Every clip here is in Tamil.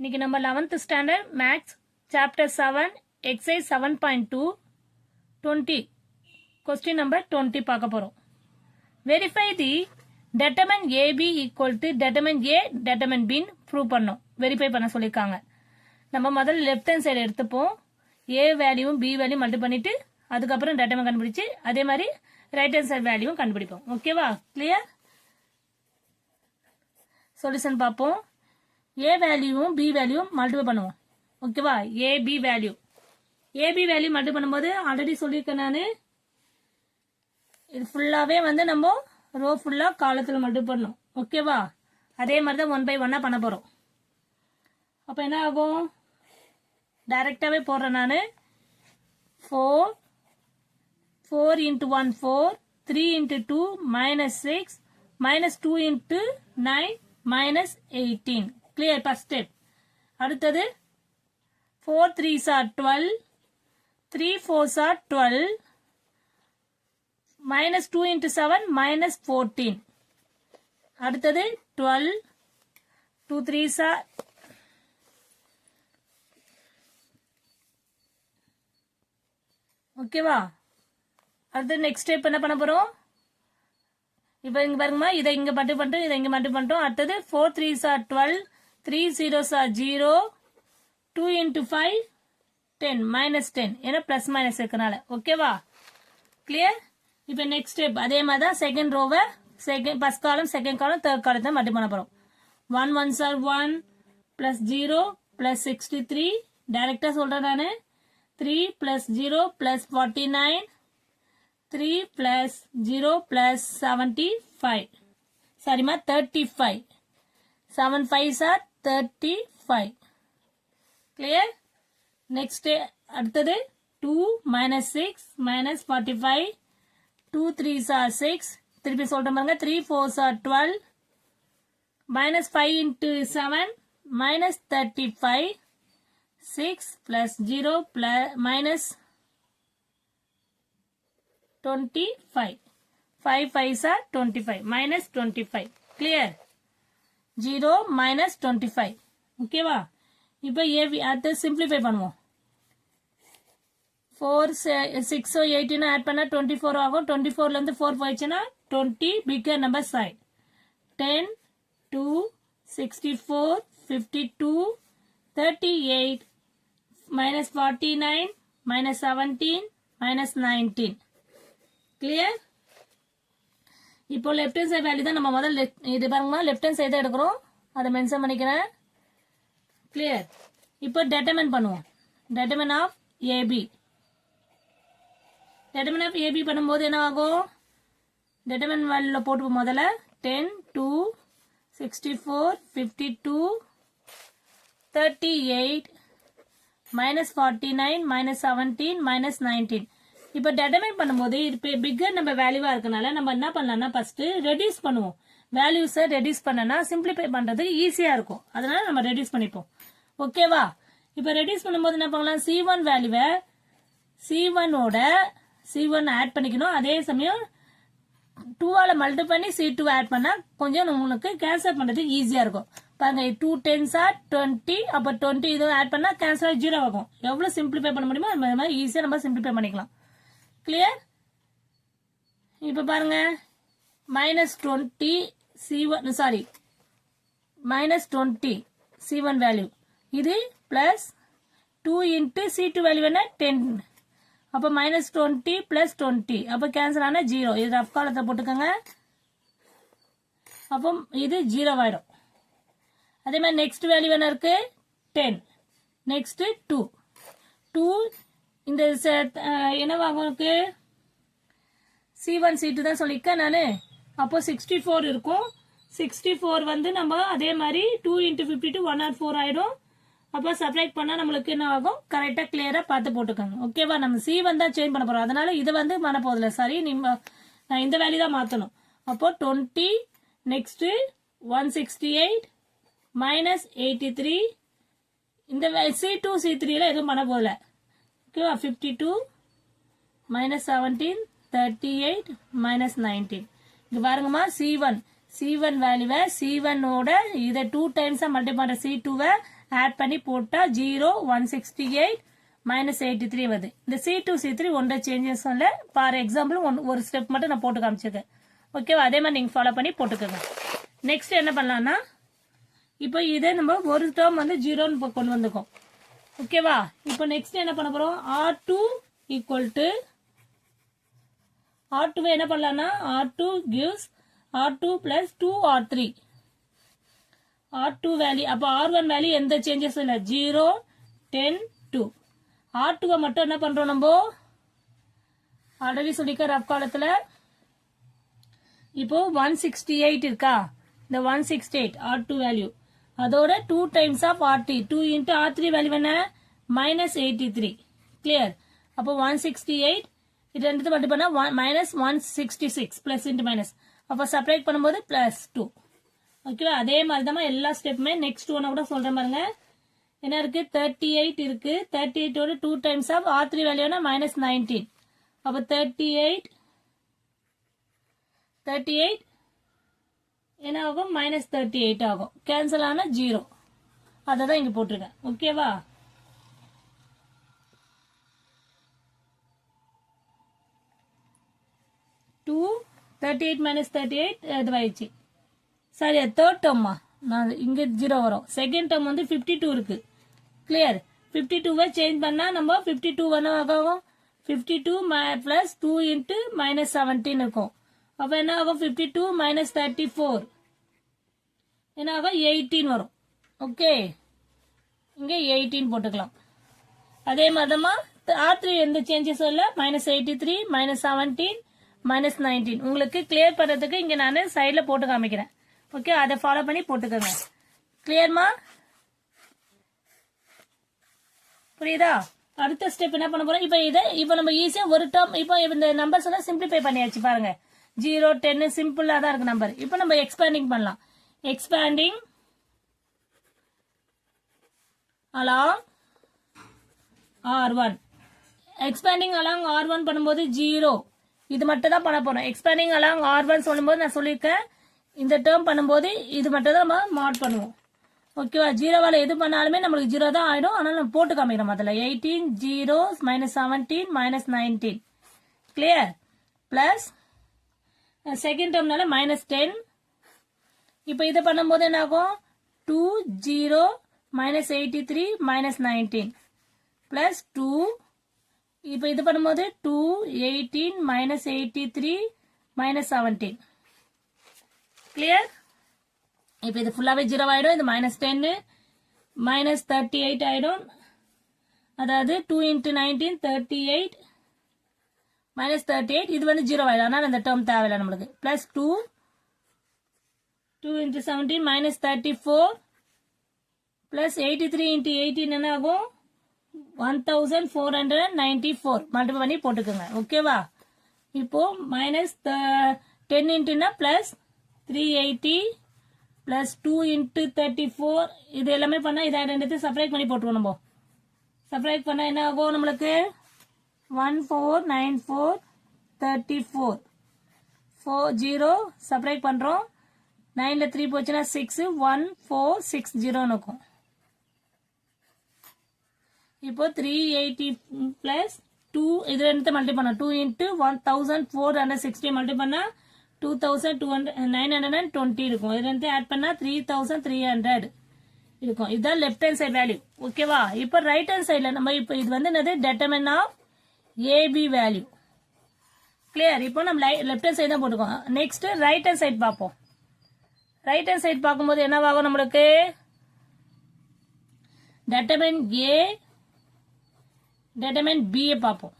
இன்னைக்கு நம்ம 11th standard maths chapter 7 exercise 7.2 20 question number 20 பார்க்க போறோம். Verify the determine AB equal to determine A determine B prove பண்ணோம். வெரிஃபை பண்ண சொல்லியிருக்காங்க. நம்ம முதல்ல லெஃப்ட் ஹேண்ட் சைடு எடுத்துப்போம். A வேல்யூவும் B வேல்யூ மல்டி பண்ணிட்டு அதுக்கப்புறம் determine கண்டுபிடிச்சு அதே மாதிரி ரைட் ஹேண்ட் சைடு வேல்யூவும் கண்டுபிடிப்போம். ஓகேவா? கிளியர்? சொல்யூஷன் பார்ப்போம். A வேல்யூவும் B வேல்யூவும் மல்டிப்ளை பண்ணுவோம். ஓகேவா? AB வேல்யூ மல்டிப்ளை பண்ணும்போது ஆல்ரெடி சொல்லியிருக்கேன் நான். இது ஃபுல்லாவே வந்து நம்ம ரோ ஃபுல்லா காலத்துல மல்டிப்ளை பண்ணணும். ஓகேவா? அதே மாதிரி தான் 1 by 1 பண்ண போறோம். அப்ப என்ன ஆகும்? டைரக்டாவே போடுறேன் நான். 4 into 1 4 3 into 2 minus 6 minus 2 into 9 minus 18. Clear? First step. அடுத்தது 4 3s are 12 3 4s are 12 minus 2 into 7 minus 14. அடுத்தது 12 2 3s are ஓகேவா? அடுத்து நெக்ஸ்ட் ஸ்டெப் என்ன பண்ண போறோம்? இப்போ இங்க பாருங்கம்மா, இதை இங்க மல்டிப்ளை பண்ணிட்டோம், இதை இங்க மல்டிப்ளை பண்ணிட்டோம். அடுத்தது 4 3s are 12 3 zeros are 0 2 into 5 10 minus 10 ஏன்னா பிளஸ் மைனஸ் இருக்கனால. ஓகேவா? கிளியர்? இப்போ நெக்ஸ்ட் ஸ்டெப் அதே மாதிரி தான் செகண்ட் ரோவை first column second column third காலம் தான் மல்டிப்ளை பண்ண போறோம். 1 1s are 1 plus 0 plus 63 டைரக்டா சொல்றேன் நானு. 3 plus 0 plus 49 3 plus 0 plus 75 சரிமா 35 7 5s are 35. Clear? Next அடுத்தது 2 minus 6 minus 45 2 3s are 6 திருப்பி சொல்றேன் பாருங்க. 3 4s are 12 minus 5 into 7 minus 35 6 plus 0 plus minus 25 5 5s are 25 minus 25. Clear? 0 minus 25. ஓகேவா? இப்போ அடுத்து சிம்பிளிஃபை பண்ணுவோம். 4 6 18 ஆட் பண்ணா 24 ஆகும். 24ல இருந்து 4 போயிடுச்சுன்னா 20 bigger number side. 10 2 64 52 38 minus 49 minus 17 minus 19. Clear? இப்போ லெஃப்ட் ஹேண்ட் சைடு வேல்யூ தான் நம்ம முதல்ல இது பாருங்கம்மா, லெஃப்ட் ஹேண்ட் சைடு தான் எடுக்கிறோம். அதை மென்ஷன் பண்ணிக்கிறேன். கிளியர்? இப்போ டெட்டர்மைன் பண்ணுவோம். Determine of AB. Determine of AB பண்ணும்போது என்ன ஆகும்? டெட்டர்மைன் வேல்யூல போட்டு முதல்ல 10 2 64 52 38 minus 49 minus 17 minus 19. இப்போ டெட்டர்மைன் பண்ணும்போது இப்போ பிக்கர் நம்ம வேல்யூவா இருக்கனால நம்ம என்ன பண்ணலாம்னா ஃபர்ஸ்ட் ரெடியூஸ் பண்ணுவோம். வேல்யூஸை ரெடியூஸ் பண்ணனா சிம்பிளிஃபை பண்றதுக்கு ஈஸியா இருக்கும். அதனால நம்ம ரெடியூஸ் பண்ணிப்போம். ஓகேவா? இப்போ ரெடியூஸ் பண்ணும்போது என்ன பண்ணலாம்? C1 வேல்யூவை C1 ஆட் பண்ணிக்கணும். அதே சமயம் 2ஆல மல்டிப்ளை பண்ணி C2 ஆட் பண்ணா கொஞ்சம் உங்களுக்கு கேன்சல் பண்றதுக்கு ஈஸியா இருக்கும். பாருங்க 2 10s are 20 அப்ப 20 இதுவும் ஆட் பண்ணா கேன்சல் ஆகி 0 ஆகும். எவ்வளவு சிம்பிளிஃபை பண்ண முடியுமோ அந்த மாதிரி ஈஸியா நம்ம சிம்பிளிஃபை பண்ணிக்கலாம். கிளியர்? இப்ப பாருங்க minus 20 C1 sorry minus 20 C1 value இது பிளஸ் 2 into C2 வேல்யூ என்ன 10 அப்ப minus 20 plus 20 அப்ப கேன்சல் ஆனா 0. இது ரஃப் காலத்தை போட்டுக்கோங்க. அப்போ இது 0 ஆயிடும். அதே மாதிரி நெக்ஸ்ட் வேல்யூ என்ன இருக்கு? 10 நெக்ஸ்ட் 2 இந்த என்னவாகும் இருக்கு? C1 C2 தான் சொல்லிருக்கேன் நானு. அப்போ 64 இருக்கும். 64 வந்து நம்ம அதே மாதிரி 2 into 52 104 ஆயிடும். அப்போ சப்ட்ராக்ட் பண்ணா நம்மளுக்கு என்ன ஆகும்? கரெக்டா கிளியரா பார்த்து போட்டுக்கோங்க. ஓகேவா? நம்ம C1 தான் சேஞ்ச் பண்ண போறோம். அதனால இது வந்து பண்ண போதில்ல. சரி, நான் இந்த வேல்யூ தான் மாத்தணும். அப்போ 20 நெக்ஸ்ட் 168 minus 83 இந்த C2 C3 ல எதுவும் பண்ண போதில்ல. ஓகேவா? 52 minus 17 38 minus 19. இங்க பாருங்கம்மா C1 C1 வேல்யூவை C1 ஓட இதை 2 டைம்ஸா மல்டிப்ளை பண்ற C2 ஆட் பண்ணி போட்டா 0 168 மைனஸ் 83 வருது. இந்த C2 C3 ஒன்றை சேஞ்சஸ் இல்ல. ஃபார் எக்ஸாம்பிள் ஒரு ஸ்டெப் மட்டும் நான் போட்டு காமிச்சிருக்கேன். ஓகேவா? அதே மாதிரி நீங்க ஃபாலோ பண்ணி போட்டுக்கோங்க. நெக்ஸ்ட் என்ன பண்ணலாம்னா இப்போ இதே நம்ம ஒரு டேர்ம் வந்து 0ன்னு கொண்டு வந்துக்கோம். ஓகேவா? இப்போ நெக்ஸ்ட் என்ன பண்ண போறோம்? R2 ஈக்குவல் டு R2 என்ன பண்ணலாம்னா R2 gives R2 plus 2R3. R2 value அப்போ R1 வேல்யூ எந்த சேஞ்சஸ் இல்ல 0 10 2. R2 மட்டும் என்ன பண்றோம் நம்ம ஆல்ரெடி சொல்லிக்க ரஃப் காலத்துல இப்போ 168 இருக்கா? இந்த 168 R2 வேல்யூ அதோட 2 times of R3 2 into R3 value என்ன மைனஸ் 83. கிளியர்? அப்போ 168 இது ரெண்டு மட்டும் பண்ணா மைனஸ் 166 பிளஸ் இன்டு மைனஸ் அப்போ செப்பரேட் பண்ணும்போது பிளஸ் 2. ஓகேவா? அதே மாதிரி தான் எல்லா ஸ்டெப்புமே நெக்ஸ்ட் ஒன்ன கூட சொல்றேன் பாருங்க. என்ன இருக்கு 38 இருக்கு. 38 ஓட 2 டைம்ஸ் ஆஃப் R3 வேல்யூனா மைனஸ் 19. அப்போ 38 என்ன ஆகும் மைனஸ் 38 ஆகும். கேன்சல் ஆனா 0. அதை தான் இங்க போட்டிருக்கேன். ஓகேவா? டூ 38 மைனஸ் 38 இதுவாயிடுச்சு. சரி தேர்ட் டேர்மா நான் இங்க 0 வரும். செகண்ட் டேர்ம் வந்து 52 இருக்கு. கிளியர்? 52 சேஞ்ச் பண்ணா நம்ம 52 என்ன ஆகும் 52 பிளஸ் 2 இன்ட்டு மைனஸ் 17 இருக்கும். அப்ப என்ன ஆகும் 52 மைனஸ் 34 என்ன ஆகும் 18 வரும். ஓகே இங்க 18 போட்டுக்கலாம். அதே மாதிரிமா R3 எந்த சேஞ்சஸும் இல்ல மைனஸ் 83 மைனஸ் 17 மைனஸ் 19. உங்களுக்கு கிளியர் பண்றதுக்கு இங்க நான் சைட்ல போட்டு காமிக்கிறேன். ஓகே அதை ஃபாலோ பண்ணி போட்டுக்கோங்க. கிளியர்மா? புரியுதா? அடுத்த ஸ்டெப் என்ன பண்ண போறோம்? இப்போ நம்ம ஈஸியா ஒரு டேர்ம் இப்போ இந்த நம்பர்ஸ் எல்லாம் சிம்பிளிஃபை பண்ணியாச்சு பாருங்க. 0 10 சிம்பிளா தான் இருக்கு நம்பர். இப்போ நம்ம எக்ஸ்பேண்டிங் பண்ணலாம். Expanding along R1. Expanding along R1 பண்ணும்போது 0 இது மட்டும் தான் பண்ண போறோம். எக்ஸ்பேண்டிங் along R1 சொல்லும்போது நான் சொல்லியிருக்கேன் இந்த டேர்ம் பண்ணும்போது இது மட்டும் தான் நம்ம மாட் பண்ணுவோம். ஓகேவா? 0வால எது பண்ணாலுமே நம்மளுக்கு 0 தான் ஆயிடும். ஆனால் நம்ம போட்டு காமிக்கிறோம். அதில் 18 0 minus 17 minus 19. Clear? Plus second டேர்ம்னால மைனஸ் 10. இப்போ இது பண்ணும்போது என்ன ஆகும் 2 0 மைனஸ் 83 மைனஸ் 19 பிளஸ் 2. இப்போ இது பண்ணும்போது 2 18 மைனஸ் 83 மைனஸ் 17. கிளியர்? இப்போ இது ஃபுல்லாவே 0 ஆயிடும். இது மைனஸ் 10 மைனஸ் 38 ஆயிடும். அதாவது 2 into 19 38 மைனஸ் 38 இது வந்து 0 ஆயிடும். அதனால அந்த டேர்ம் தேவையில்லை நம்மளுக்கு. Plus 2 into 17 minus 34 plus 83 into 18 என்ன ஆகும் 1494 மல்டிபிள் பண்ணி போட்டுக்கோங்க. ஓகேவா? இப்போ மைனஸ் 10 இன்ட்டுனா பிளஸ் 380 பிளஸ் 2 into 34 இது எல்லாமே பண்ணா இதை ரெண்டுத்தையும் செப்பரேட் பண்ணி போட்டுருவோம். நம்ம செப்பரேட் பண்ணா என்ன ஆகும் நம்மளுக்கு 1494 34 40 செப்பரேட் பண்றோம். 9ல 3 போச்சுன்னா 6 1460 இருக்கும். இப்போ 380 பிளஸ் 2 இது ரெண்டு மல்டி பண்ணா 2 into 1460 மல்டி பண்ணா 920 இருக்கும். இது ரெண்டு ஆட் பண்ணா 3300 இருக்கும். இதுதான் லெஃப்ட் ஹேண்ட் சைடு வேல்யூ. ஓகேவா? இப்போ ரைட் ஹேண்ட் சைடுல நம்ம இப்போ இது வந்து என்னது டெட்டர்மின் ஆஃப் ஏபி வேல்யூ. கிளியர்? இப்போ நம்ம லெஃப்ட் ஹேண்ட் சைடு தான் போட்டுக்கோம். நெக்ஸ்ட் ரைட் ஹேண்ட் சைடு பார்ப்போம். ரைட் ஹேண்ட் சைடு பார்க்கும்போது என்னவாகும் நம்மளுக்கு டெட்டர்மின் ஏ டெட்டர்மின் பி பார்ப்போம்.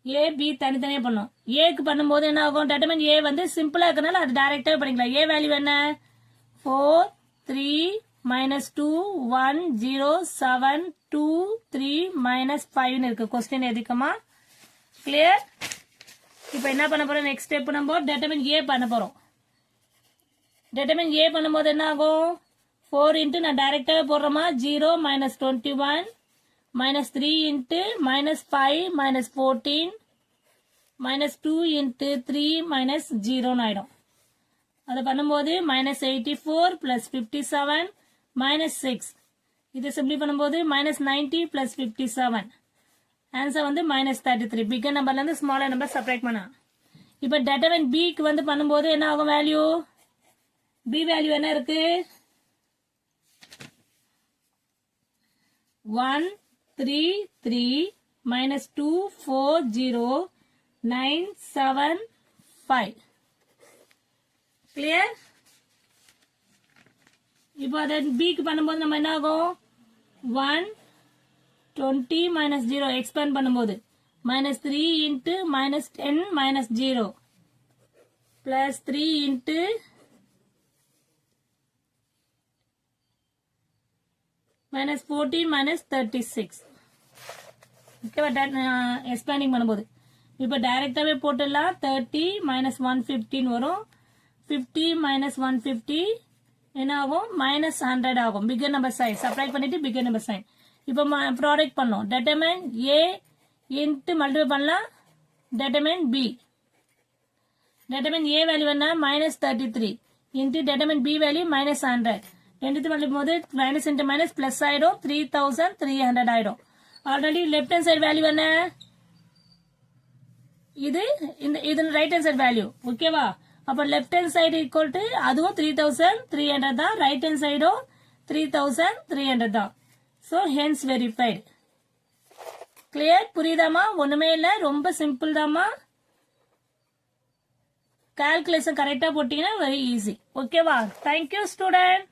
ஏ பி தனித்தனியா பண்ணும். ஏக்கு பண்ணும்போது என்ன ஆகும் டெட்டர்மின் ஏ வந்து சிம்பிளா இருக்கனால அது டைரக்டாவே பண்ணிக்கலாம். ஏ வேல்யூ என்ன 4 3 minus 2 1 0 7 2 3 minus 5 இருக்கு. கொஸ்டின் எதுக்குமா? கிளியர்? இப்போ என்ன பண்ண போறோம்? நெக்ஸ்ட் ஸ்டெப் நம்ம டெட்டர்மின் ஏ பண்ண போறோம். டெட்டர்மின் ஏ பண்ணும்போது என்ன ஆகும் 4 இன்ட்டு நான் டைரக்டாவே போடுறோமா 0 minus 21 minus 3 into minus 5 minus 14 minus 2 into 3 minus 0 ஆயிடும். அதை பண்ணும்போது minus 84 plus 57 minus 6. இதை சிம்பிளி பண்ணும்போது minus 90 plus 57. ஆன்சர் வந்து minus 33. பிக்கர் நம்பர்ல இருந்து ஸ்மாலர் நம்பர் செப்பரேட் பண்ணா. இப்போ determine b க்கு வந்து பண்ணும்போது என்ன ஆகும் வேல்யூ? b வேல்யூ என்ன இருக்கு? 1 3 3 minus 2 4 0 9 7 5. clear? இப்போ அதை b க்கு பண்ணும்போது நம்ம என்ன ஆகும்? 1 20 minus 0 expand பண்ணும்போது minus 3 into minus 10 minus 0 plus 3 into minus 14 minus 36. ஓகேவா? எக்ஸ்பேண்டிங் பண்ணும்போது இப்போ டைரக்டாவே போட்டுடலாம். 30 minus 115 வரும். 50 minus 150 என்ன ஆகும்? minus 100 ஆகும். பிகர் நம்பர் சைன் சப்ராக்ட் பண்ணிட்டு பிகர் நம்பர் சைன். இப்போ ப்ராடக்ட் பண்ணோம். determine a into மல்டிபிள் பண்ணலாம். determine b. determine a value என்ன? minus 33 into determine b value minus 100. ரெண்டுத்து மல்டிபிள் போது மைனஸ் இன்ட்டு மைனஸ் பிளஸ் ஆயிடும். 3300 ஆயிடும். Already left hand side value என்ன? இது இது ரைட் ஹேண்ட் சைடு வேல்யூ. ஓகேவா? அப்ப left hand side equal to அதுவும் 3300 தான். ரைட் ஹேண்ட் சைடும் 3300 தான். So hence verified. கிளியர்? புரியுதாமா? ஒண்ணுமே இல்ல, ரொம்ப சிம்பிள் தாமா. கால்குலேஷன் கரெக்டா போட்டீங்கன்னா வெரி ஈஸி. ஓகேவா? Thank you student.